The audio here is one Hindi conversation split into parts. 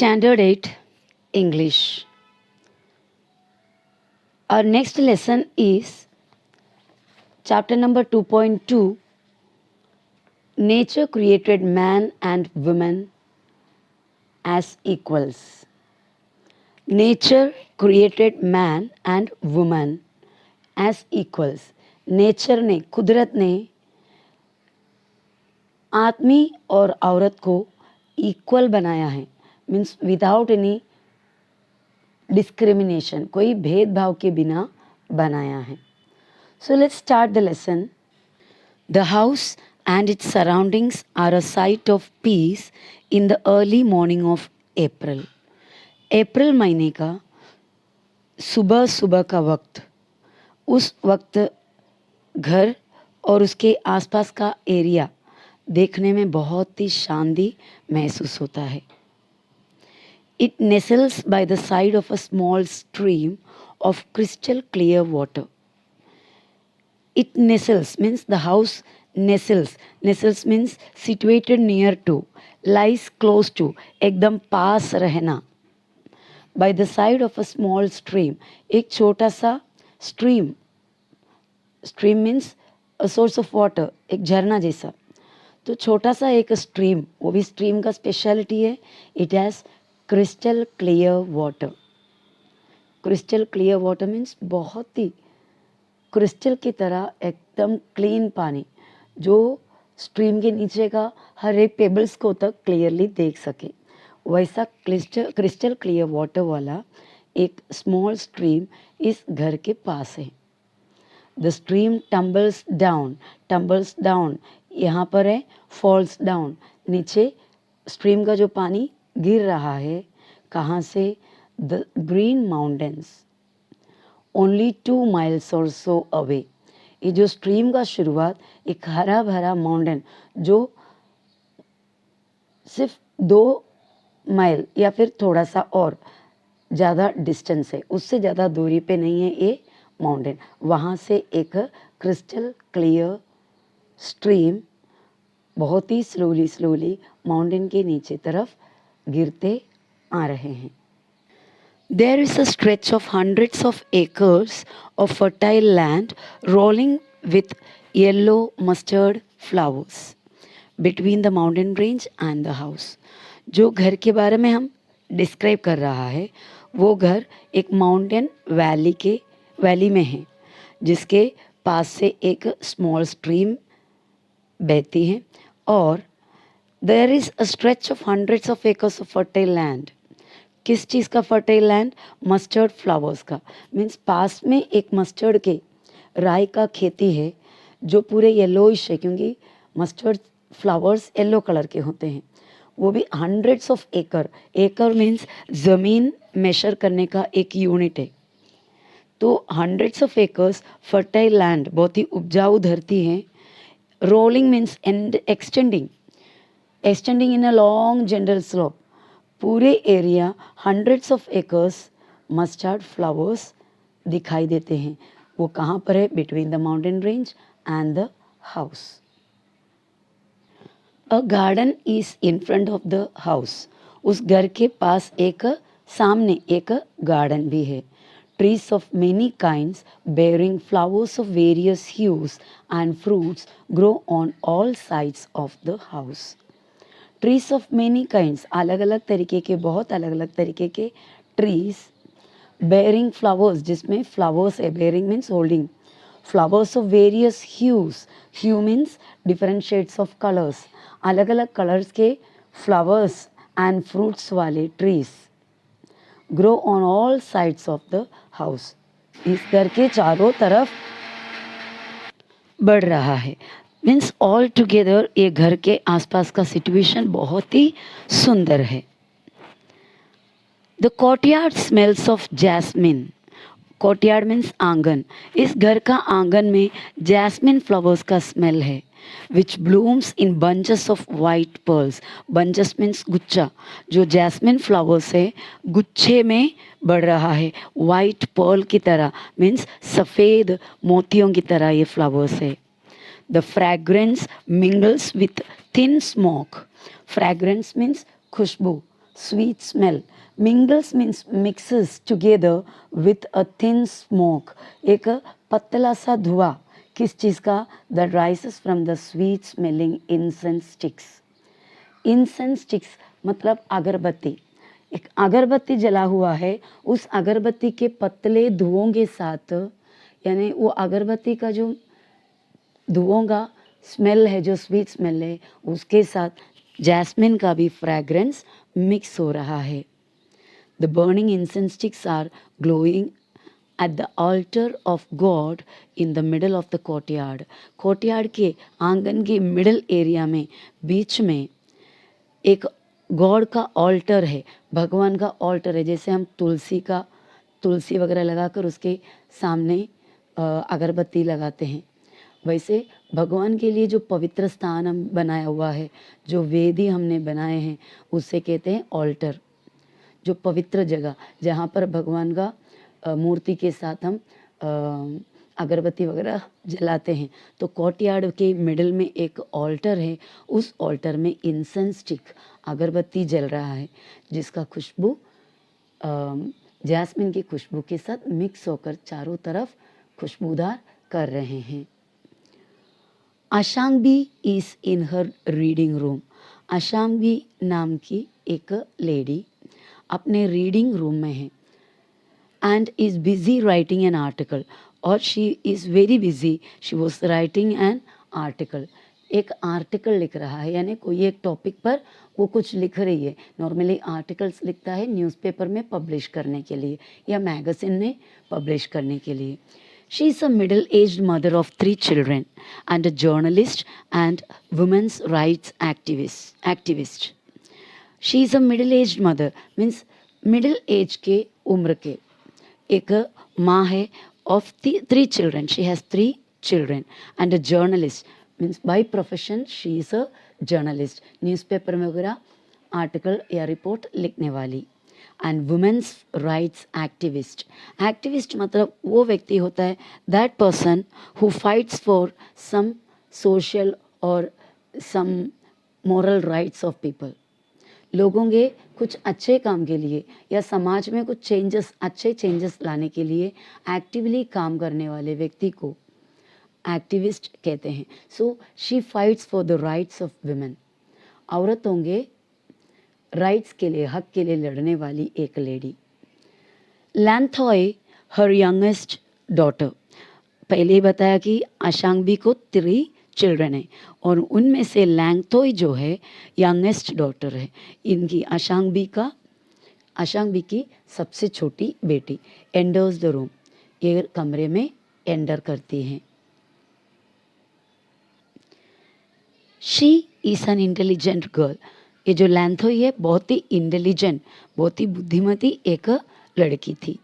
Standard 8 English. Our next lesson is chapter number 2.2. Nature created man and woman as equals. Nature created man and woman as equals. Nature ने, कुदरत ने आदमी और औरत को इक्वल बनाया है. मीन्स विदाउट एनी डिस्क्रिमिनेशन, कोई भेदभाव के बिना बनाया है. So let's start the lesson. The house and its surroundings are a sight of peace in the early morning of April. अप्रैल महीने का सुबह सुबह का वक्त, उस वक्त घर और उसके आसपास का एरिया देखने में बहुत ही शांति महसूस होता है. It nestles by the side of a small stream of crystal clear water. It nestles means the house nestles. Nestles means situated near to, lies close to, एकदम पास रहना. By the side of a small stream, एक छोटा सा stream. Stream means a source of water, एक झरना जैसा. तो छोटा सा एक stream, वो भी stream का स्पेशलिटी है. It has crystal clear water. Crystal clear water means बहुत ही क्रिस्टल की तरह एकदम क्लीन पानी, जो स्ट्रीम के नीचे का हर एक पेबल्स को तक क्लियरली देख सके. वैसा क्रिस्टल क्लियर वाटर वाला एक स्मॉल स्ट्रीम इस घर के पास है. द स्ट्रीम टम्बल्स डाउन यहाँ पर है फॉल्स डाउन. नीचे स्ट्रीम का जो पानी गिर रहा है कहाँ से? The green mountains only 2 miles और सो अवे. ये जो स्ट्रीम का शुरुआत एक हरा भरा माउंटेन जो सिर्फ 2 माइल या फिर थोड़ा सा और ज़्यादा डिस्टेंस है, उससे ज़्यादा दूरी पे नहीं है ये माउंटेन. वहाँ से एक क्रिस्टल क्लियर स्ट्रीम बहुत ही स्लोली माउंटेन के नीचे तरफ गिरते आ रहे हैं. There is a stretch of hundreds of acres of fertile land rolling with yellow mustard flowers between the mountain range and the house. जो घर के बारे में हम डिस्क्राइब कर रहा है वो घर एक माउंटेन वैली में है, जिसके पास से एक स्मॉल स्ट्रीम बहती है. और there is a stretch of hundreds of acres of fertile land. किस चीज़ का फर्टाइल लैंड? मस्टर्ड फ्लावर्स का. मीन्स पास में एक मस्टर्ड के राई का खेती है जो पूरे येलोइश है, क्योंकि मस्टर्ड फ्लावर्स येलो कलर के होते हैं. वो भी हंड्रेड्स ऑफ एकड़ मीन्स ज़मीन मेशर करने का एक यूनिट है. तो hundreds of acres fertile land, बहुत ही उपजाऊ धरती है. Rolling means extending in a long general slope. पूरे area hundreds of acres mustard flowers दिखाई देते हैं. वो कहाँ पर है? Between the mountain range and the house. A garden is in front of the house. उस घर के पास एक सामने एक गार्डन भी है. Trees of many kinds bearing flowers of various hues and fruits grow on all sides of the house. Trees of many kinds, अलग अलग तरीके के, बहुत अलग अलग तरीके के ट्रीज. बेयरिंग फ्लावर्स, जिसमें फ्लावर्स है. Bearing means holding. Flowers of various hue means different shades of colours. अलग अलग कलर्स के फ्लावर्स एंड फ्रूट्स वाले trees grow on all sides of the house. इस घर के चारों तरफ बढ़ रहा है. मीन्स ऑल टुगेदर ये घर के आसपास का सिचुएशन बहुत ही सुंदर है. The courtyard smells of jasmine. Courtyard means आंगन. इस घर का आंगन में जैस्मिन फ्लावर्स का स्मेल है. Which blooms in bunches of white pearls. Bunches means गुच्छा. जो जैस्मिन फ्लावर्स है गुच्छे में बढ़ रहा है, वाइट पर्ल की तरह. मीन्स सफ़ेद मोतियों की तरह ये फ्लावर्स है. The fragrance mingles with thin smoke. Fragrance means Khushboo. sweet smell. Mingles means mixes together with a thin smoke. एक पतला सा धुआं किस चीज़ का? That rises from the sweet smelling incense sticks. Incense sticks मतलब अगरबत्ती. एक अगरबत्ती जला हुआ है, उस अगरबत्ती के पतले धुओं के साथ, यानी वो अगरबत्ती का जो धुओं का स्मेल है, जो स्वीट स्मेल है, उसके साथ जैस्मिन का भी फ्रैग्रेंस मिक्स हो रहा है. The burning incense sticks are glowing at the altar of God in the middle of the courtyard. Courtyard के आंगन के मिडल एरिया में, बीच में एक गॉड का ऑल्टर है, भगवान का ऑल्टर है. जैसे हम तुलसी वगैरह लगाकर उसके सामने अगरबत्ती लगाते हैं, वैसे भगवान के लिए जो पवित्र स्थान हम बनाया हुआ है, जो वेदी हमने बनाए हैं, उससे कहते हैं ऑल्टर. जो पवित्र जगह जहाँ पर भगवान का मूर्ति के साथ हम अगरबत्ती वगैरह जलाते हैं. तो कोर्टयार्ड के मिडल में एक ऑल्टर है, उस ऑल्टर में इंसेंस स्टिक अगरबत्ती जल रहा है, जिसका खुशबू जैस्मिन की खुशबू के साथ मिक्स होकर चारों तरफ खुशबूदार कर रहे हैं. Ashangi is in her reading room. Ashangi नाम की एक लेडी अपने रीडिंग रूम में है and is busy writing an article, और she is very busy, she was writing an article. एक आर्टिकल लिख रहा है, यानी कोई एक टॉपिक पर वो कुछ लिख रही है. नॉर्मली आर्टिकल्स लिखता है न्यूज़पेपर में पब्लिश करने के लिए या मैगज़ीन में पब्लिश करने के लिए. She is a middle-aged mother of 3 children and a journalist and women's rights activist. She is a middle-aged mother means middle age के उम्र के एक माँ है of 3 children. She has 3 children and a journalist means by profession she is a journalist. Newspaper में वगैरह आर्टिकल या रिपोर्ट लिखने वाली. And women's rights activist. Activist मतलब वो व्यक्ति होता है, that person who fights for some social और some moral rights of people. लोगों के कुछ अच्छे काम के लिए या समाज में कुछ अच्छे चेंजेस लाने के लिए एक्टिवली काम करने वाले व्यक्ति को एक्टिविस्ट कहते हैं. So she fights for the rights of women. औरतों के राइट्स के लिए, हक के लिए लड़ने वाली एक लेडी. लैंथोई हर यंगेस्ट डॉटर. पहले ही बताया कि आशांगी को 3 चिल्ड्रन है और उनमें से लैंथोई जो है यंगेस्ट डॉटर है. इनकी आशांगी की सबसे छोटी बेटी. Anders the room. ये कमरे में एंटर करती हैं. She is an intelligent girl. ये जो लैंथोई है बहुत ही इंटेलिजेंट, बहुत ही बुद्धिमती एक लड़की थी.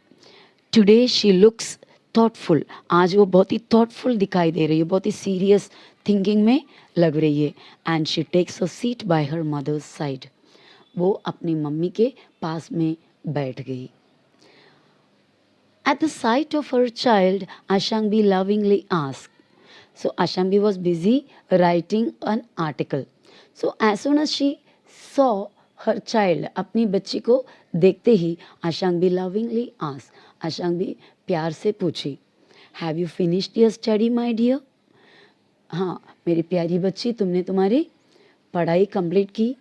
Today she looks thoughtful. आज वो बहुत ही थॉटफुल दिखाई दे रही है, बहुत ही सीरियस थिंकिंग में लग रही है. And she takes a seat by her mother's side. वो अपनी मम्मी के पास में बैठ गई. At the sight of her child Ashangi lovingly asked. So Ashangi was busy writing an article. So as soon as she saw her child, अपनी बच्ची को देखते ही Ashangi lovingly asked. Ashangi प्यार से पूछी, Have you finished your study, my dear? हाँ मेरी प्यारी बच्ची, तुमने तुम्हारी पढ़ाई कंप्लीट की?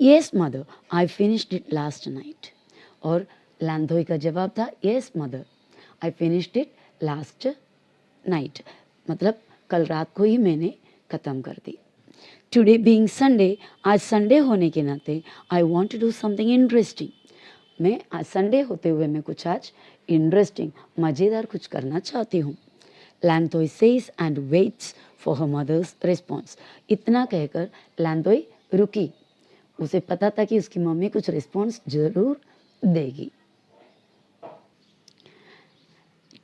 Yes mother, I finished it last night. और लैंथोई का जवाब था, Yes mother, I finished it last night. मतलब कल रात को ही मैंने ख़त्म कर दी. टुडे बीइंग संडे, आज संडे होने के नाते I want to do something interesting. मैं आज संडे होते हुए मैं कुछ आज इंटरेस्टिंग मज़ेदार कुछ करना चाहती हूँ. Leinthoi says and waits for her mother's response. इतना कहकर लैंथोई रुकी. उसे पता था कि उसकी मम्मी कुछ रिस्पॉन्स जरूर देगी.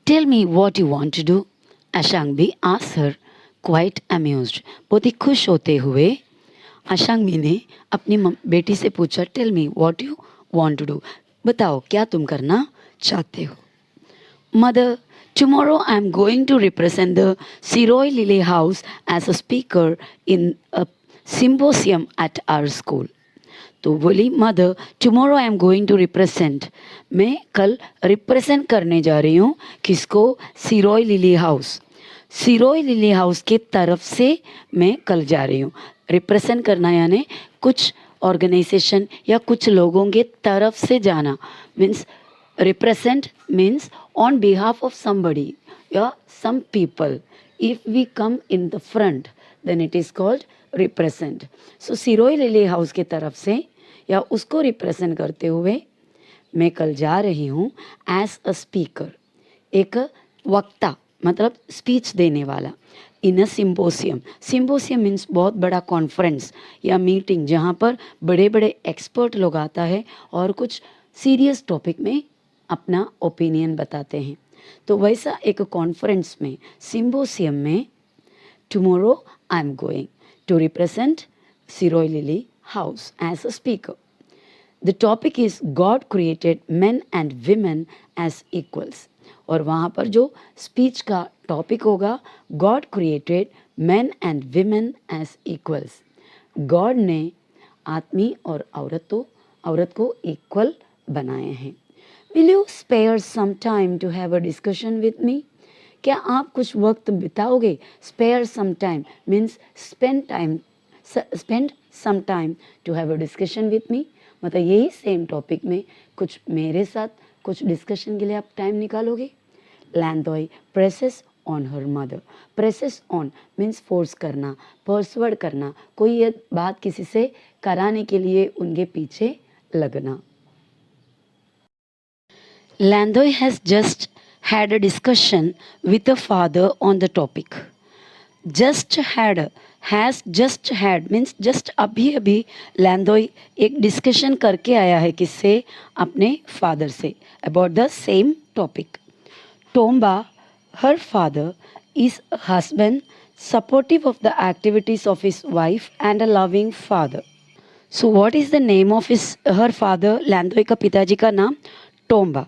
Tell me what you want to do. Ashangi asked her, quite amused. बहुत ही खुश होते हुए Ashangi ने अपनी बेटी से पूछा, tell me what you want to do. बताओ क्या तुम करना चाहते हो. Mother, tomorrow I am going to represent the Siroy Lily House as a speaker in a symposium at our school. तो बोली mother tomorrow I am going to represent, मैं कल रिप्रेजेंट करने जा रही हूँ किसको, Siroi lily house, Siroi lily house के तरफ से मैं कल जा रही हूँ। रिप्रेजेंट करना यानी कुछ ऑर्गेनाइजेशन या कुछ लोगों के तरफ से जाना, means represent means on behalf of somebody or some people. If we come in the front then it is called represent. So सिरोय लिली हाउस के तरफ से या उसको रिप्रेजेंट करते हुए मैं कल जा रही हूँ एज अ स्पीकर, एक वक्ता मतलब स्पीच देने वाला, इन अ सिम्पोसियम। सिम्पोसियम मीन्स बहुत बड़ा कॉन्फ्रेंस या मीटिंग जहाँ पर बड़े बड़े एक्सपर्ट लोग आता है और कुछ सीरियस टॉपिक में अपना ओपिनियन बताते हैं। तो वैसा एक कॉन्फ्रेंस में, सिम्पोसियम में, tomorrow I am going to represent Siroi lily house as a speaker. The topic is God created men and women as equals. और वहाँ पर जो स्पीच का टॉपिक होगा, God created men and women as equals. God ने आदमी और औरत को इक्वल बनाए हैं। Will you spare some time to have a discussion with me? क्या आप कुछ वक्त बिताओगे? Spare some time means spend some time to have a discussion with me, मतलब यही सेम टॉपिक में कुछ मेरे साथ कुछ डिस्कशन के लिए आप टाइम निकालोगे? Leinthoi presses on her mother. Presses on means force करना, पर्सवर्ड करना, कोई ये बात किसी से कराने के लिए उनके पीछे लगना। Landoy has just had a discussion with the father on the topic. Just had, has just had means just अभी अभी लैंडोय एक डिस्कशन करके आया है किससे? अपने फादर से, about the same topic. Tomba, her father, is a husband supportive of the activities of his wife and a loving father. So what is the name of her father? लैंडोय का पिताजी का नाम Tomba.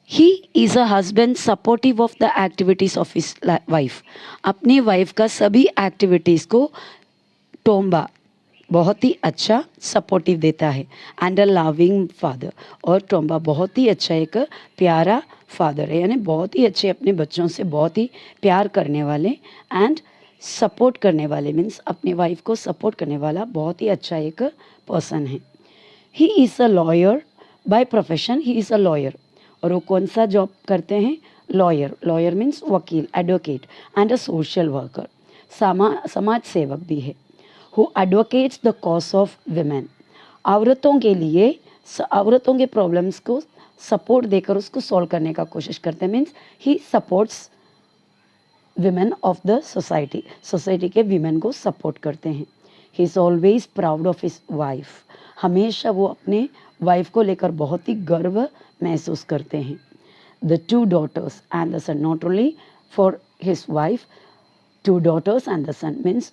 He is a husband supportive of the activities of his wife. अपनी वाइफ का सभी एक्टिविटीज़ को टोम्बा बहुत ही अच्छा सपोर्टिव देता है। एंड अ लविंग फादर, और टोम्बा बहुत ही अच्छा एक प्यारा फादर है, यानी बहुत ही अच्छे अपने बच्चों से बहुत ही प्यार करने वाले एंड सपोर्ट करने वाले, मीन्स अपनी वाइफ को सपोर्ट करने वाला बहुत ही अच्छा एक पर्सन है। ही is a lawyer by profession, he is a lawyer, और वो कौन सा जॉब करते हैं? लॉयर। लॉयर मीन्स वकील, advocate and a social worker, समाज सेवक भी है। Who advocates the cause of women, औरतों के लिए, औरतों के प्रॉब्लम्स को सपोर्ट देकर उसको सॉल्व करने का कोशिश करते हैं, means he supports women of the society, society के विमेन को सपोर्ट करते हैं। He is always proud of his wife, हमेशा वो अपने वाइफ को लेकर बहुत ही गर्व महसूस करते हैं। The two daughters and the son, not only for his wife, two daughters and the son means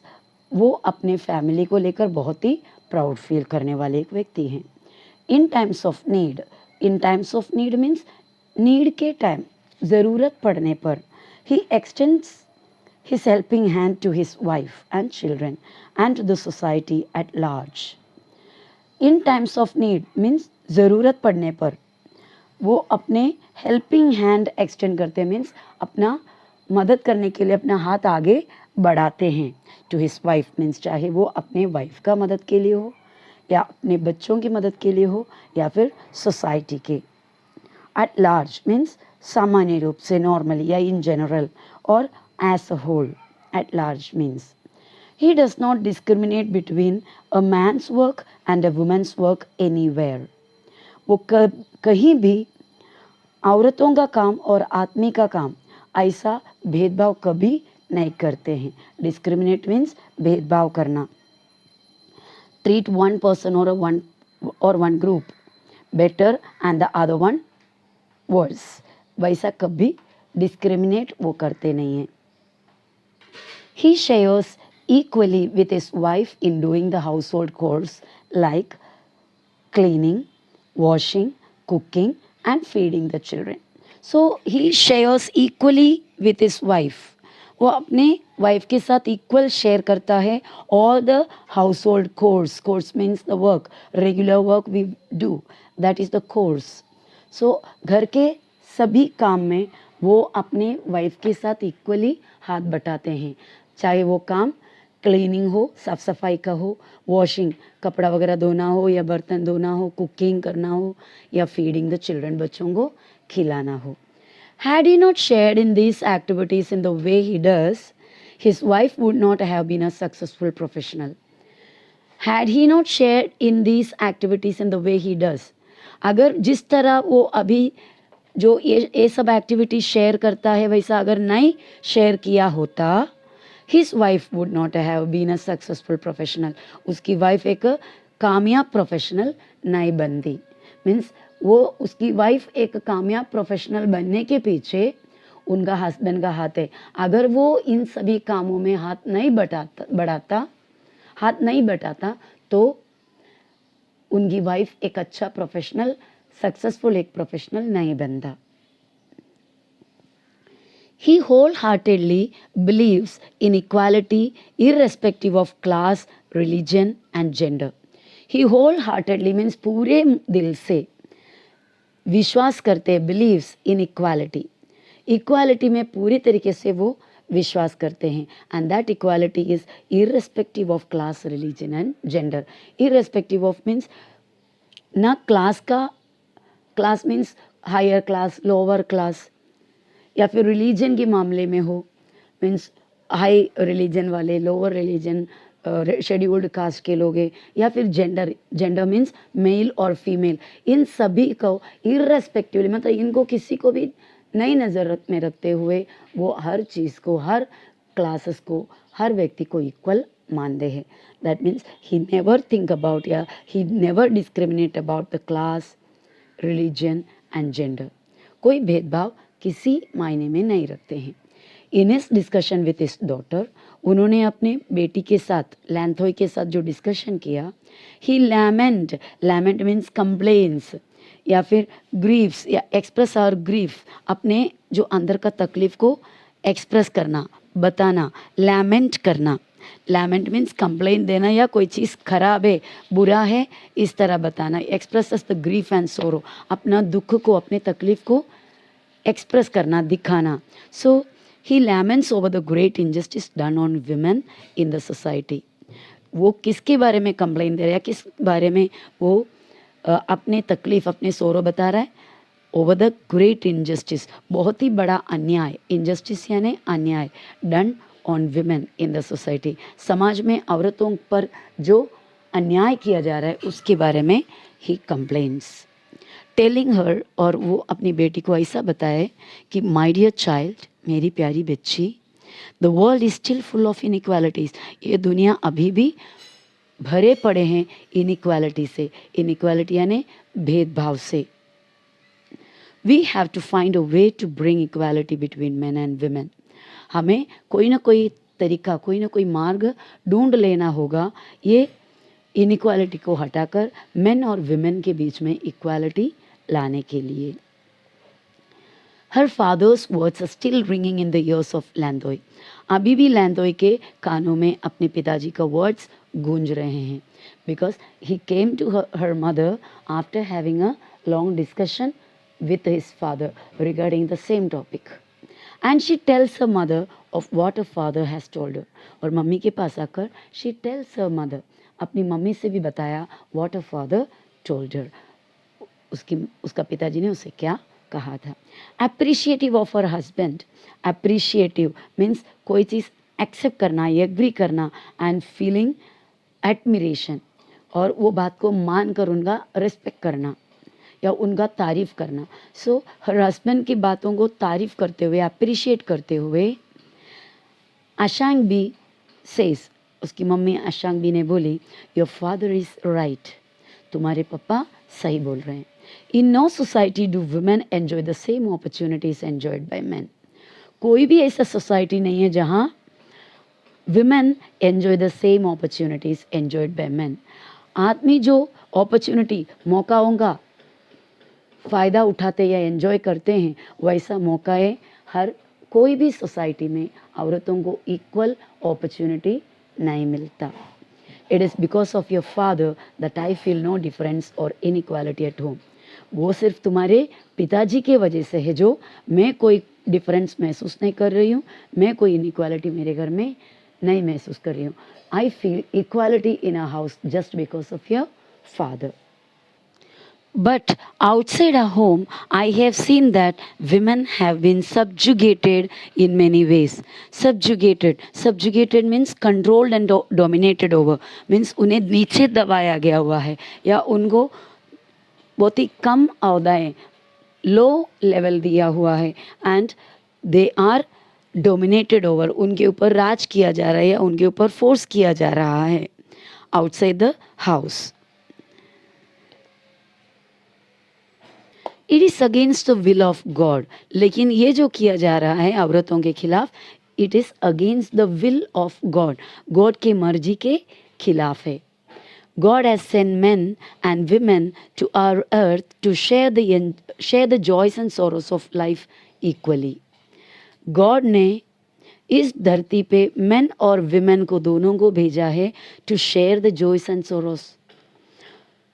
वो अपने फैमिली को लेकर बहुत ही प्राउड फील करने वाले एक व्यक्ति हैं। In times of need, in times of need means need के टाइम, ज़रूरत पड़ने पर, he extends his helping hand to his wife and children and to the society at large. In times of need means ज़रूरत पड़ने पर वो अपने हेल्पिंग हैंड एक्सटेंड करते हैं, मीन्स अपना मदद करने के लिए अपना हाथ आगे बढ़ाते हैं। टू हिज वाइफ मीन्स चाहे वो अपने वाइफ का मदद के लिए हो या अपने बच्चों की मदद के लिए हो या फिर सोसाइटी के। एट लार्ज मीन्स सामान्य रूप से, नॉर्मली या इन जनरल, और as a whole. At large means he does not discriminate between a man's work and a woman's work anywhere. वो कहीं भी औरतों का काम और आदमी का काम ऐसा भेदभाव कभी नहीं करते हैं। डिस्क्रिमिनेट मीन्स भेदभाव करना। ट्रीट वन पर्सन और one group better and the other one worse, वैसा कभी डिस्क्रिमिनेट वो करते नहीं हैं। He shares equally with his wife in doing the household chores like cleaning, washing, cooking and feeding the children. So he shares equally with his wife. वो अपने वाइफ के साथ इक्वल शेयर करता है all the household chores. Chores means the work, regular work we do, that is the chores. So घर के सभी काम में वो अपने वाइफ के साथ इक्वली हाथ बटाते हैं, चाहे वो काम क्लीनिंग हो, साफ सफाई का हो, वॉशिंग कपड़ा वगैरह धोना हो, या बर्तन धोना हो, कुकिंग करना हो, या फीडिंग द चिल्ड्रन, बच्चों को खिलाना हो. Had he not shared in these activities in the way he does, his wife would not have been a successful professional. Had he not shared in these activities in the way he does, अगर जिस तरह वो अभी जो ये सब एक्टिविटी शेयर करता है वैसा अगर नहीं शेयर किया होता, his wife would not have been a successful professional. उसकी वाइफ एक कामयाब प्रोफेशनल नहीं बनती. मीन्स वो उसकी वाइफ एक कामयाब प्रोफेशनल बनने के पीछे उनका हस्बैंड का हाथ है. अगर वो इन सभी कामों में हाथ नहीं बटाता तो उनकी वाइफ एक अच्छा प्रोफेशनल, सक्सेसफुल एक प्रोफेशनल नहीं बनता. He wholeheartedly believes in equality irrespective of class, religion and gender. He wholeheartedly means पूरे दिल से विश्वास करते हैं, बिलीव्स इन इक्वालिटी. इक्वालिटी में पूरी तरीके से वो विश्वास करते हैं. And that equality is irrespective of class, religion and gender. Irrespective of means ना क्लास का, class means higher class, lower class, या फिर रिलीजन के मामले में हो, मीन्स हाई रिलीजन वाले, लोअर रिलीजन, शेड्यूल्ड कास्ट के लोग हैं, या फिर जेंडर. जेंडर मीन्स मेल और फीमेल. इन सभी को इररेस्पेक्टिवली, मतलब इनको किसी को भी नई नज़र में रखते हुए वो हर चीज़ को, हर क्लासेस को, हर व्यक्ति को इक्वल मानते हैं. That means he never think about, या he never discriminate about the class, religion and gender. कोई भेदभाव किसी मायने में नहीं रखते हैं. In his discussion with his daughter, उन्होंने अपने बेटी के साथ, लैंथोई के साथ जो डिस्कशन किया, ही लैमेंट. लैमेंट मीन्स कंप्लेन्स या फिर ग्रीफ्स, या एक्सप्रेस और ग्रीफ, अपने जो अंदर का तकलीफ को एक्सप्रेस करना, बताना, लैमेंट करना. लैमेंट मीन्स कंप्लेन देना, या कोई चीज़ खराब है, बुरा है, इस तरह बताना. एक्सप्रेस द ग्रीफ एंड सोरो, अपना दुख को, अपने तकलीफ को एक्सप्रेस करना, दिखाना. So he laments over the great injustice done on women in the society. वो किसके बारे में कंप्लेन दे रहा है, किस बारे में वो अपने तकलीफ, अपने सोरो बता रहा है? ओवर द ग्रेट इनजस्टिस, बहुत ही बड़ा अन्याय. इनजस्टिस यानी अन्याय. Done on women in the society, समाज में औरतों पर जो अन्याय किया जा रहा है उसके बारे में ही कंप्लेन्स. टेलिंग हर, और वो अपनी बेटी को ऐसा बताए कि माय डियर चाइल्ड, मेरी प्यारी बच्ची, the world is still full of inequalities. ये दुनिया अभी भी भरे पड़े हैं इनइक्वालिटी से. इनइक्वालिटी यानी भेदभाव से. We have to find a way to bring equality between man and women. हमें कोई ना कोई तरीका, कोई ना कोई मार्ग ढूंढ लेना होगा ये इनइक्वालिटी को हटाकर मेन और विमेन के बीच में इक्वालिटी लाने के लिए. Her father's words are still ringing in the ears of Leinthoi. अभी भी लैंदोई के कानों में अपने पिताजी का वर्ड्स गूंज रहे हैं. Because he came to her mother after having a long discussion with his father regarding the same topic, and she tells her mother of what her father has told her. और मम्मी के पास आकर she tells her mother, अपनी मम्मी से भी बताया what her father told her, उसका पिताजी ने उसे क्या कहा था. appreciative of her husband. appreciative means कोई चीज़ एक्सेप्ट करना, एग्री करना, and feeling admiration, और वो बात को मान कर उनका रिस्पेक्ट करना या उनका तारीफ़ करना. सो हर हस्बैंड की बातों को तारीफ़ करते हुए, अप्रिशिएट करते हुए, आशांग बी सेज, उसकी मम्मी आशांग बी ने बोली, योर फादर इज़ राइट, तुम्हारे पापा सही बोल रहे हैं. In no society do women enjoy the same opportunities enjoyed by man. कोई भी ऐसा सोसाइटी नहीं है जहाँ women enjoy the same opportunities enjoyed by man. आदमी जो अपॉर्चुनिटी, मौकाओं का फ़ायदा उठाते या एंजॉय करते हैं, वैसा मौकाएं हर कोई भी सोसाइटी में औरतों को इक्वल अपॉर्चुनिटी नहीं मिलता. It is because of your father that I feel no difference और इनइक्वालिटी एट होम. वो सिर्फ तुम्हारे पिताजी के वजह से है जो मैं कोई डिफरेंस महसूस नहीं कर रही हूँ, मैं कोई इनइक्वालिटी मेरे घर में नहीं महसूस कर रही हूँ. I feel equality in a house just because of your father. But outside our home, I have seen that women have been subjugated in many ways. Subjugated means controlled and dominated over. Means उन्हें नीचे दबाया गया हुआ है या उनको बहुत ही कम अहदाएं लो लेवल दिया हुआ है. And they are dominated over. उनके ऊपर राज किया जा रहा है या उनके ऊपर फोर्स किया जा रहा है outside the house. It is against the will of God. लेकिन ये जो किया जा रहा है औरतों के खिलाफ, it is against the will of God. God की मर्जी के खिलाफ है. God has sent men and women to our earth to share the joys and sorrows of life equally. God ने इस धरती पे men और women को दोनों को भेजा है to share the joys and sorrows.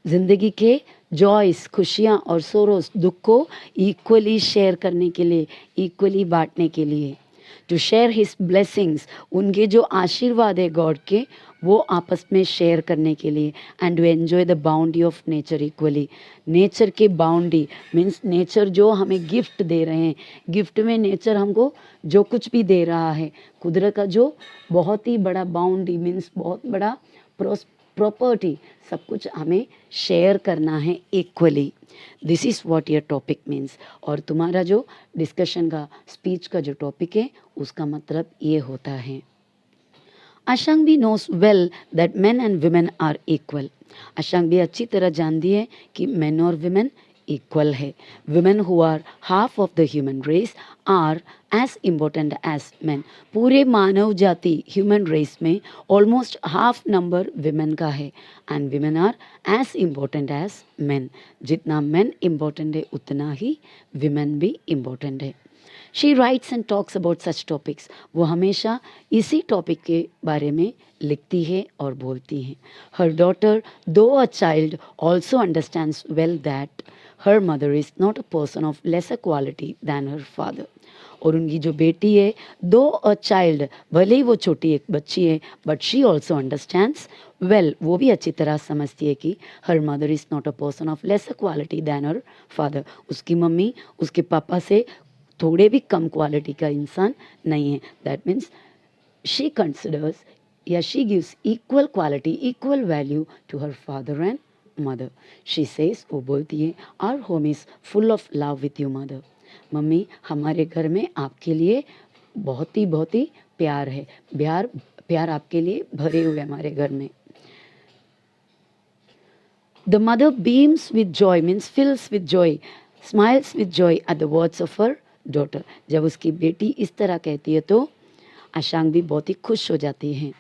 ज़िंदगी के जॉयस खुशियाँ और सोरोस दुख को इक्वली शेयर करने के लिए, इक्वली बांटने के लिए. To share his blessings. उनके जो आशीर्वाद है गॉड के वो आपस में शेयर करने के लिए. And to enjoy the boundary of nature equally. Nature के बाउंड्री मीन्स नेचर जो हमें गिफ्ट दे रहे हैं. गिफ्ट में नेचर हमको जो कुछ भी दे रहा है, कुदरत का जो बहुत ही बड़ा बाउंड्री मीन्स बहुत बड़ा प्रॉपर्टी, सब कुछ हमें शेयर करना है equally. This is what your topic means. और तुम्हारा जो डिस्कशन का स्पीच का जो टॉपिक है उसका मतलब ये होता है. Ashang knows well that men and women are equal. Ashang भी अच्छी तरह जानती है कि मेन और वुमेन इक्वल है. Women who are half of the human race are as important as man. पूरे मानव जाति ह्यूमन रेस में ऑलमोस्ट हाफ नंबर विमेन का है. And women are as important as man. जितना मैन इम्पोर्टेंट है उतना ही विमेन भी इम्पोर्टेंट है. She writes and talks about such topics. वो हमेशा इसी टॉपिक के बारे में लिखती है और बोलती हैं. हर डॉटर दो a child also understands well that her mother is not a person of lesser quality than her father. और उनकी जो बेटी है दो अ चाइल्ड, भले ही वो छोटी एक बच्ची है, but she also understands well. वो भी अच्छी तरह समझती है कि her mother is not a person of lesser quality than her father. उसकी मम्मी उसके पापा से थोड़े भी कम क्वालिटी का इंसान नहीं है. दैट मीन्स शी कंसिडर्स या she gives equal quality, equal value to her father and mother. She says, वो बोलती है, our home is full of love with you mother. Mummy हमारे घर में आपके लिए बहुत ही प्यार है. प्यार आपके लिए भरे हुए हमारे घर में. The mother beams with joy means fills with joy, smiles with joy at the words of her daughter. जब उसकी बेटी इस तरह कहती है तो आशांग भी बहुत ही खुश हो जाती हैं.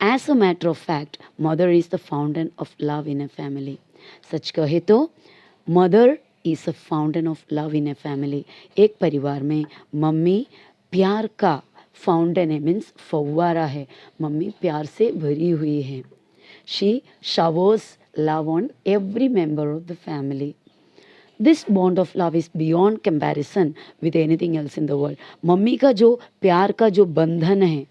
As a matter of fact, mother is the fountain of love in a family. सच कहे तो mother is a fountain of love in a family. एक परिवार में मम्मी प्यार का फाउंटेन है मीन्स फव्वारा है. मम्मी प्यार से भरी हुई है. She showers love on every member of the family. This bond of love is beyond comparison with anything else in the world. Mummy का जो प्यार का जो बंधन है,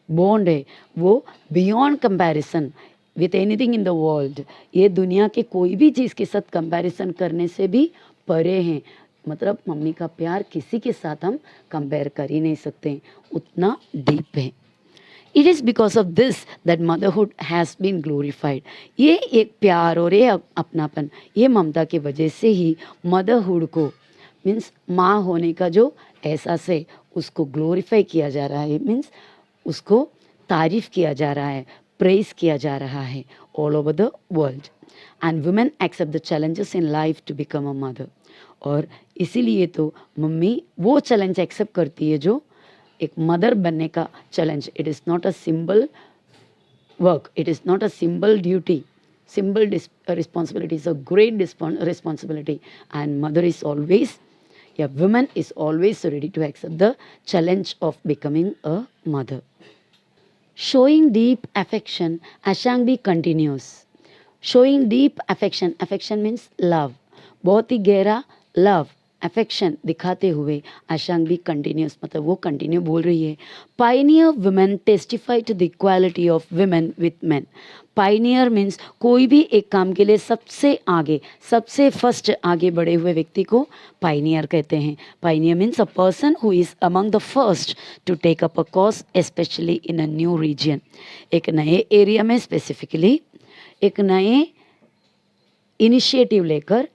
बॉन्ड है, वो beyond comparison with anything in the world. ये दुनिया के कोई भी चीज़ के साथ कंपैरिजन करने से भी परे हैं. मतलब मम्मी का प्यार किसी के साथ हम कंपेयर कर ही नहीं सकते, उतना डीप है. It is because of this that motherhood has been glorified. ये एक प्यार और ये अपनापन, ये ममता की वजह से ही मदरहुड को मीन्स माँ होने का जो एहसास है उसको ग्लोरीफाई किया जा रहा है. मीन्स उसको तारीफ़ किया जा रहा है, प्रेज किया जा रहा है all over the world. And women accept the challenges in life to become a mother. और इसीलिए तो मम्मी वो चैलेंज एक्सेप्ट करती है जो एक मदर बनने का challenge. It is not a symbol work, it is not a symbol duty, symbol responsibility is a great responsibility. And mother is always या woman is always ready to accept the challenge of becoming a mother. Showing deep affection, Ashangbi continues. Showing deep affection, affection means love. बहुत ही गहरा love, affection दिखाते हुए Ashangbi continues, मतलब वो continue बोल रही है. Pioneer women testify to the equality of women with men. Pioneer means कोई भी एक काम के लिए सबसे आगे, सबसे फर्स्ट आगे बढ़े हुए व्यक्ति को पाइनियर कहते हैं. Pioneer means a person who is among the first to take up a cause specially in a new region. एक नए एरिया में स्पेसिफिकली एक नए इनिशिएटिव लेकर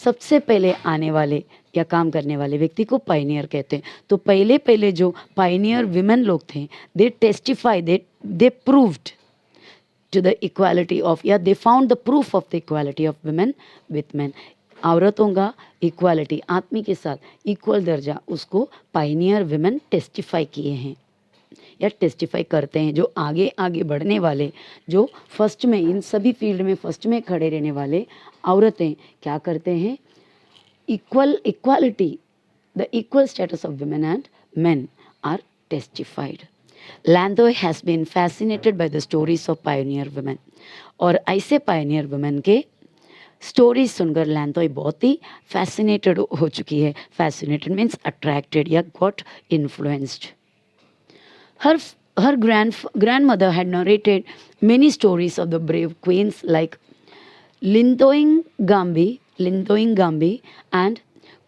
सबसे पहले आने वाले या काम करने वाले व्यक्ति को पाइनियर कहते हैं. तो पहले पहले जो पाइनियर विमेन लोग थे, they testify, they proved to the equality of, या they found the proof of the equality of women with men. औरतों का इक्वालिटी, आदमी के साथ इक्वल दर्जा, उसको पाइनियर विमेन टेस्टिफाई किए हैं या टेस्टिफाई करते हैं. जो आगे आगे बढ़ने वाले, जो फर्स्ट में, इन सभी फील्ड में फर्स्ट में खड़े रहने वाले औरतें क्या करते हैं? Equality, the equal status of women and men are testified. Landoy has been fascinated by the stories of pioneer women. और ऐसे pioneer women के स्टोरीज सुनकर लैंथोई बहुत ही फैसिनेटेड हो चुकी है. फैसिनेटेड मीन्स अट्रैक्टेड या got influenced. Her grandmother had narrated many stories of the brave queens like Lindoing Gambi and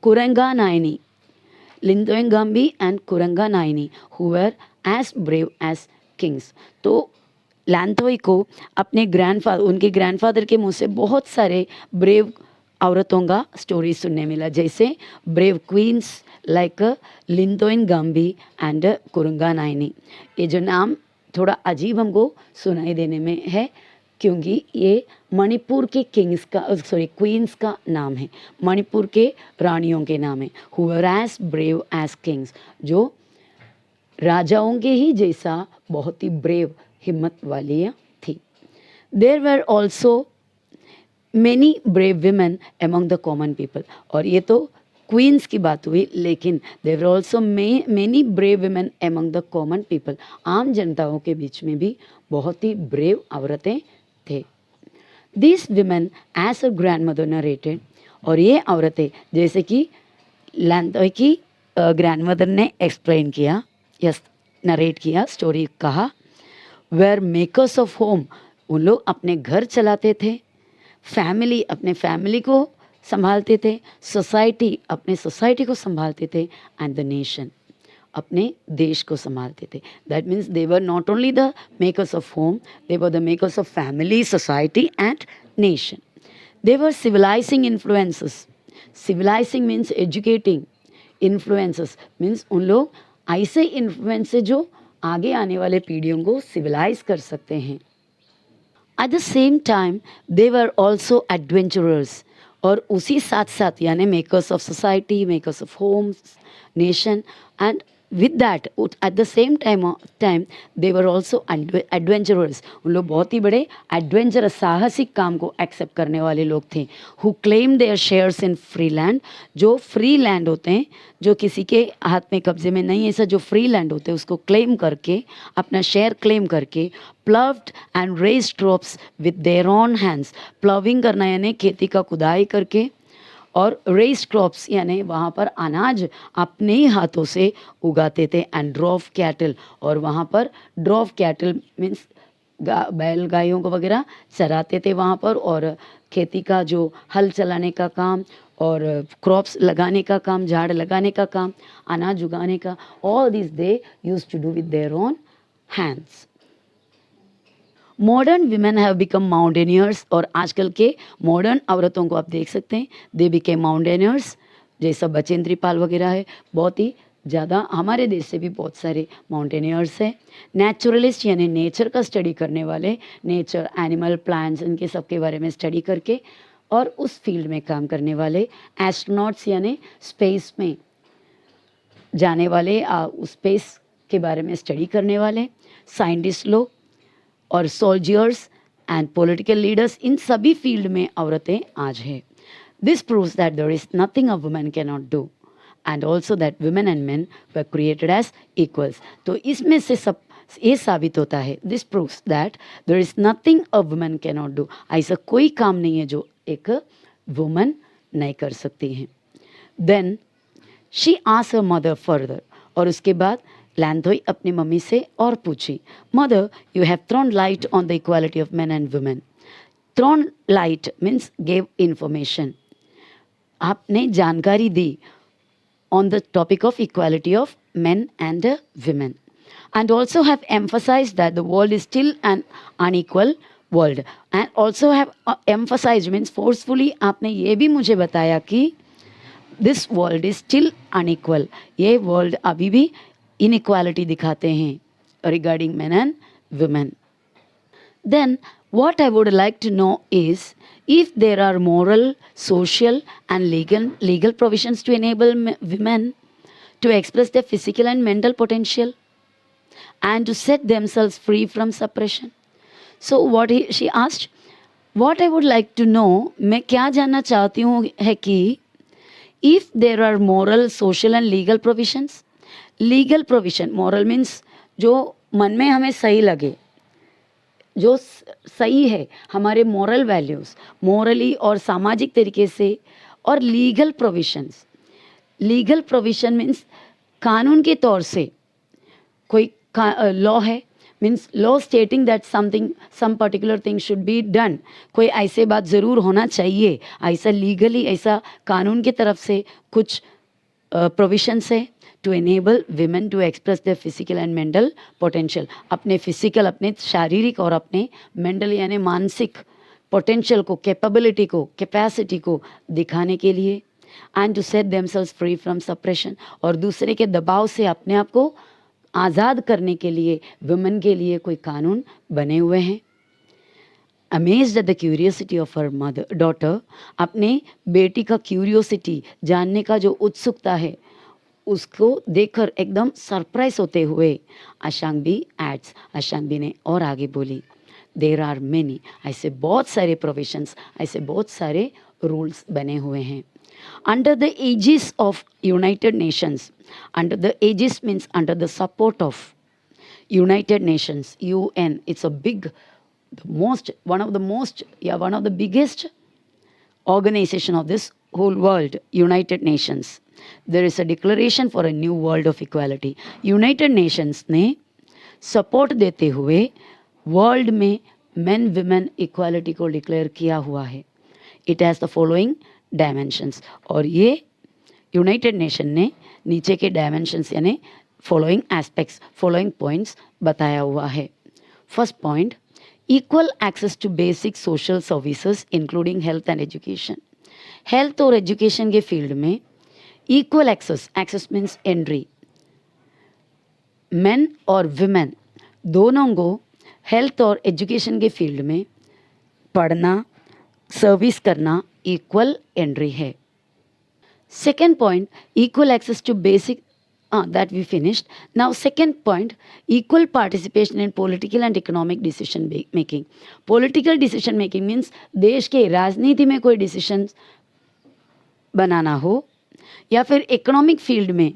Kuranga Naini. Lindoing Gambi and Kuranga Naini, who were as brave as kings. तो लैंथोई को अपने उनके ग्रैंडफादर के मुंह से बहुत सारे ब्रेव औरतों का स्टोरी सुनने मिला, जैसे brave queens like Linthoingambi and Kuranganayani. ये जो नाम थोड़ा अजीब हमको सुनाई देने में है, क्योंकि ये मणिपुर के किंग्स का, क्वींस का नाम है, मणिपुर के रानियों के नाम है. Who were as brave as kings, जो राजाओं के ही जैसा बहुत ही ब्रेव, हिम्मत वाली थी. There were also many brave women among the common people. और ये तो क्वींस की बात हुई, लेकिन there were also many brave women among the common people. आम जनताओं के बीच में भी बहुत ही ब्रेव औरतें थे. This women as a grandmother narrated. और ये औरतें, जैसे कि लैंथोई की ग्रैंड मदर ने एक्सप्लेन किया, यस नरेट किया, स्टोरी कहा, वेयर मेकर्स ऑफ होम, उन लोग अपने घर चलाते थे, फैमिली अपने फैमिली को संभालते थे, सोसाइटी अपने सोसाइटी को संभालते थे, एंड द नेशन अपने देश को संभालते थे. That means they were not only the makers of home, they were the makers of family, society and nation. They were civilising influences. Civilising means educating, influences means उन लोग ऐसे इन्फ्लुएंस से जो आगे आने वाले पीढ़ियों को सिविलाइज कर सकते हैं. At the same time they were also adventurers. और उसी साथ साथ यानी makers of society, makers of homes, nation, and with that at the same time they were also adventurers. उन लोग बहुत ही बड़े एडवेंचरस, साहसिक काम को एक्सेप्ट करने वाले लोग थे. Who claim there shares in free land. जो फ्री लैंड होते हैं, जो किसी के हाथ में कब्जे में नहीं, ऐसा जो फ्री लैंड होते हैं उसको क्लेम करके, अपना शेयर क्लेम करके, ploughed and raised crops with their own hands. Ploughing करना यानी खेती का खुदाई करके, और रेस्ड क्रॉप्स यानी वहाँ पर अनाज अपने ही हाथों से उगाते थे. एंड ड्रॉव कैटल, और वहाँ पर ड्रॉव कैटल मीन्स बैल गायों को वगैरह चराते थे वहाँ पर. और खेती का जो हल चलाने का काम और क्रॉप्स लगाने का काम, झाड़ लगाने का काम, अनाज उगाने का, all this they used to do with their own hands. Modern women have become mountaineers. और आजकल के मॉडर्न औरतों को आप देख सकते हैं, दे बिकेम माउंटेनियर्स. जैसा बचेंद्री पाल वगैरह है, बहुत ही ज़्यादा. हमारे देश से भी बहुत सारे माउंटेनियर्स हैं. नेचुरलिस्ट यानी नेचर का स्टडी करने वाले, नेचर, एनिमल, प्लांट्स, इनके सब के बारे में स्टडी करके और उस फील्ड में काम करने वाले. एस्ट्रोनॉट्स यानी स्पेस में जाने वाले, उस स्पेस के बारे में स्टडी करने वाले. साइंटिस्ट लोग और सोल्जर्स एंड पॉलिटिकल लीडर्स, इन सभी फील्ड में औरतें आज हैं. This proves that there is nothing a woman can not do. and also that women and men were created as equals. तो इसमें से सब ये साबित होता है, this proves that there is nothing a woman can not do. ऐसा कोई काम नहीं है जो एक वुमन नहीं कर सकती हैं. Then she asked her mother further, और उसके बाद लैंथोई अपनी मम्मी से और पूछी, mother you have thrown light on the equality of men and women. Thrown light means gave information, आपने जानकारी दी on the topic of equality of men and women, and also have emphasized that the world is still an unequal world, and also have emphasized means forcefully आपने ये भी मुझे बताया कि this world is still unequal, ये world अभी भी inequality दिखाते हैं regarding men and women. Then what I would like to know is if there are moral, social and legal provisions to enable women to express their physical and mental potential and to set themselves free from suppression. So she asked, what I would like to know, मैं क्या जानना चाहती हूँ है कि if there are moral, social and legal provisions, legal provision, moral means जो मन में हमें सही लगे, जो सही है, हमारे मॉरल वैल्यूज़, मॉरली और सामाजिक तरीके से, और legal provisions. Legal provision means कानून के तौर से कोई लॉ है, means law stating that something some particular thing should be done, कोई ऐसे बात ज़रूर होना चाहिए, ऐसा लीगली, ऐसा कानून की तरफ से कुछ प्रोविशंस है to enable women to express the physical and mental potential, अपने फिजिकल, अपने शारीरिक और अपने मेंटल यानी मानसिक पोटेंशियल को, कैपेबिलिटी को, कैपेसिटी को दिखाने के लिए, and to set themselves free from suppression, और दूसरे के दबाव से अपने आप को आज़ाद करने के लिए वुमेन के लिए कोई कानून बने हुए हैं. Amazed at the curiosity of her mother daughter, अपने बेटी का क्यूरियोसिटी, जानने का जो उत्सुकता है, उसको देखकर एकदम सरप्राइज होते हुए अशांगी एड्स, अशांगी ने और आगे बोली, देर आर मेनी, ऐसे बहुत सारे प्रोविजंस, ऐसे बहुत सारे रूल्स बने हुए हैं. Under the aegis of United Nations, under the aegis means under the support of United Nations, UN, it's a big, one of the biggest organization of this whole world, United Nations. There is a declaration for a new world of equality. United Nations ने सपोर्ट देते हुए वर्ल्ड में मेन विमेन इक्वालिटी को डिक्लेयर किया हुआ है. It has the following dimensions, और ये यूनाइटेड नेशन ने नीचे के डायमेंशंस यानी फॉलोइंग एस्पेक्ट्स, फॉलोइंग पॉइंट्स बताया हुआ है. First point, equal access to basic social services including health and education. Health और एजुकेशन के फील्ड में equal access, access means entry, men और विमेन दोनों को हेल्थ और एजुकेशन के फील्ड में पढ़ना, सर्विस करना इक्वल एंट्री है. Second point, equal access to basic, that we finished. Now second point, equal participation in political and economic decision making. Political decision making means देश के राजनीति में कोई डिसीजन बनाना हो, या फिर इकोनॉमिक फील्ड में,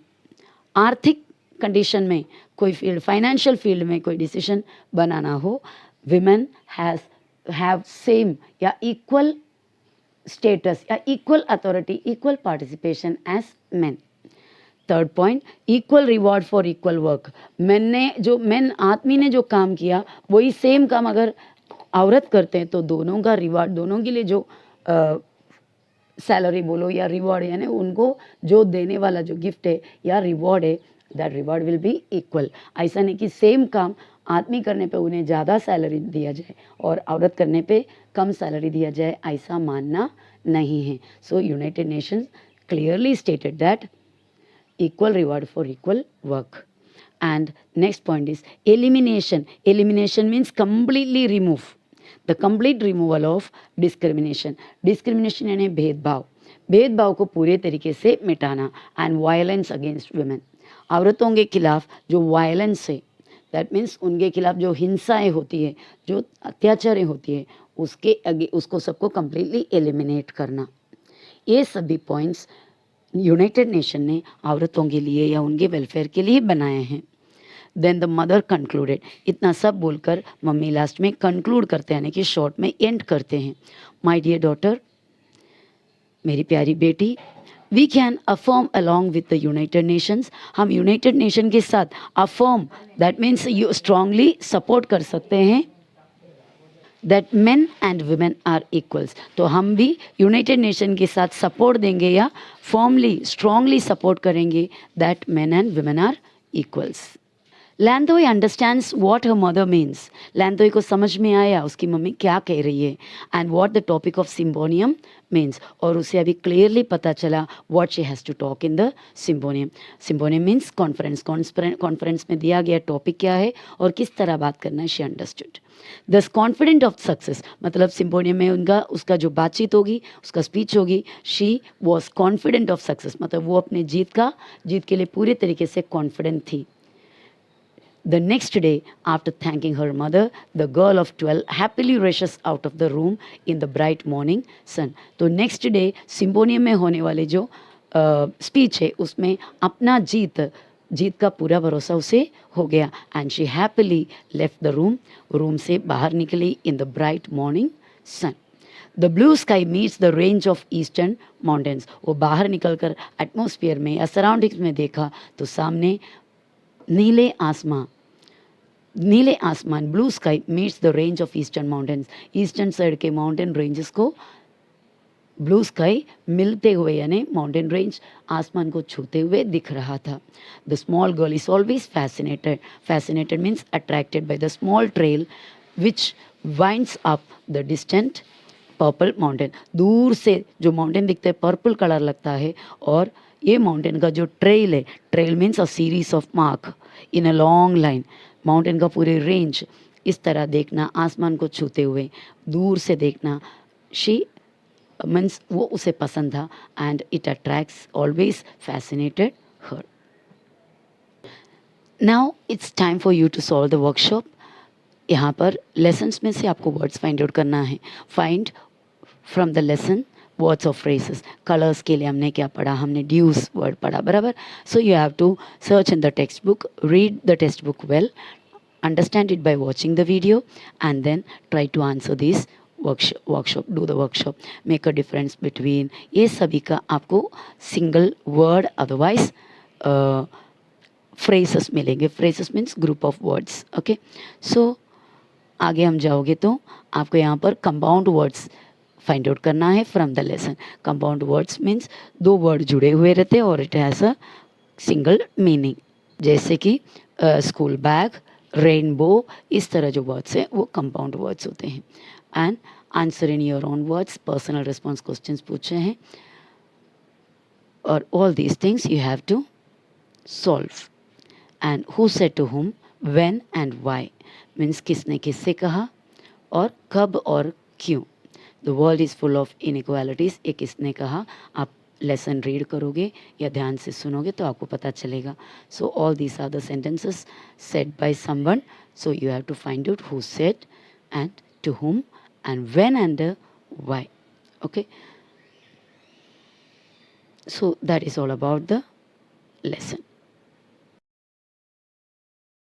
आर्थिक कंडीशन में कोई फील्ड, फाइनेंशियल फील्ड में कोई डिसीजन बनाना हो, विमेन हैव सेम या इक्वल स्टेटस या equal authority, equal participation as men. Third point, equal reward for equal work. Men आदमी ने जो काम किया वही सेम काम अगर औरत करते हैं तो दोनों का रिवॉर्ड, दोनों के लिए जो सैलरी बोलो या रिवॉर्ड, यानी उनको जो देने वाला जो गिफ्ट है या रिवॉर्ड है, that reward will be equal. ऐसा नहीं कि सेम काम आदमी करने पे उन्हें ज़्यादा सैलरी दिया जाए और औरत करने पे कम सैलरी दिया जाए, ऐसा मानना नहीं है. So United Nations clearly stated that equal reward for equal work. And next point is elimination. Elimination means completely remove, the complete removal of discrimination. Discrimination यानी भेदभाव, भेदभाव को पूरे तरीके से मिटाना. And violence against women, औरतों के खिलाफ जो वायलेंस है, दैट मीन्स उनके खिलाफ जो हिंसाएं होती है, जो अत्याचारें होती है, उसको सबको कम्प्लीटली एलिमिनेट करना. ये सभी पॉइंट्स यूनाइटेड नेशन ने औरतों के लिए या उनके वेलफेयर के लिए बनाए हैं. Then the mother concluded. इतना सब बोलकर मम्मी लास्ट में कंक्लूड करते हैं, यानी कि शॉर्ट में एंड करते हैं. माई डियर डॉटर, मेरी प्यारी बेटी, we can affirm along with the United Nations. हम यूनाइटेड नेशन के साथ affirm, that means you strongly support कर सकते हैं that men and women are equals. तो हम भी यूनाइटेड नेशन के साथ सपोर्ट देंगे या फॉर्मली स्ट्रांगली सपोर्ट करेंगे that men and women are equals. Leinthoi understands what her mother means. Leinthoi को समझ में आया उसकी मम्मी क्या कह रही है. And what the topic of symposium means, और उसे अभी क्लियरली पता चला what she has to talk in the symposium. Symposium means conference. Conference में दिया गया टॉपिक क्या है और किस तरह बात करना है, शी अंडरस्टूड. दस कॉन्फिडेंट ऑफ सक्सेस, मतलब सिम्बोनियम में उसका जो बातचीत होगी, उसका स्पीच होगी, she was confident of success, मतलब वो अपने जीत के लिए पूरे तरीके से कॉन्फिडेंट थी. The next day, after thanking her mother, the girl of 12 happily rushes out of the room in the bright morning sun. तो next day सिम्बोनियम में होने वाले जो स्पीच है उसमें अपना जीत का पूरा भरोसा उसे हो गया. And she happily left the room से बाहर निकली in the bright morning sun. The blue sky meets the range of eastern mountains. वो बाहर निकलकर एटमोसफियर में या सराउंडिंग्स में देखा तो सामने नीले आसमान, blue sky meets the range of eastern mountains. Eastern side के माउंटेन रेंजेस को ब्लू स्काई मिलते हुए, यानी माउंटेन रेंज आसमान को छूते हुए दिख रहा था. The small girl is always fascinated means attracted by the small trail which winds up the distant purple mountain. दूर से जो माउंटेन दिखते हैं पर्पल कलर लगता है, और ये माउंटेन का जो ट्रेल है, trail means a series of mark in a long line. Mountain का पूरे रेंज इस तरह देखना, आसमान को छूते हुए दूर से देखना, शी मीन्स वो उसे पसंद था. And it attracts always fascinated her. Now it's time for you to solve the workshop. यहाँ पर लेसन्स में से आपको वर्ड्स फाइंड आउट करना है. Find from the lesson words of phrases. Colours के लिए हमने क्या पढ़ा, हमने ड्यूस वर्ड पढ़ा, बराबर. So you have to search in the textbook, read the textbook well, understand it by watching the video, and then try to answer this workshop, do the workshop, make a difference between. ये सभी का आपको सिंगल वर्ड अदरवाइज फ्रेजेस मिलेंगे. Phrases means group of words. Okay, so आगे हम जाओगे तो आपको यहाँ पर कंपाउंड वर्ड्स फाइंड आउट करना है from the lesson. Compound words means दो वर्ड जुड़े हुए रहते हैं और it has a single meaning, जैसे कि स्कूल बैग, रेनबो, इस तरह जो वर्ड्स हैं वो कंपाउंड वर्ड्स होते हैं. And answer in your own words. Personal response questions पूछे हैं, और all these things you have to solve. And who said to whom, when and why means किसने किससे कहा और कब और क्यों. The world is full of inequalities, ये किसने कहा. आप लेसन रीड करोगे या ध्यान से सुनोगे तो आपको पता चलेगा. So all these are the sentences said by someone. So you have to find out who said and to whom and when and why. Okay, so that is all about the lesson.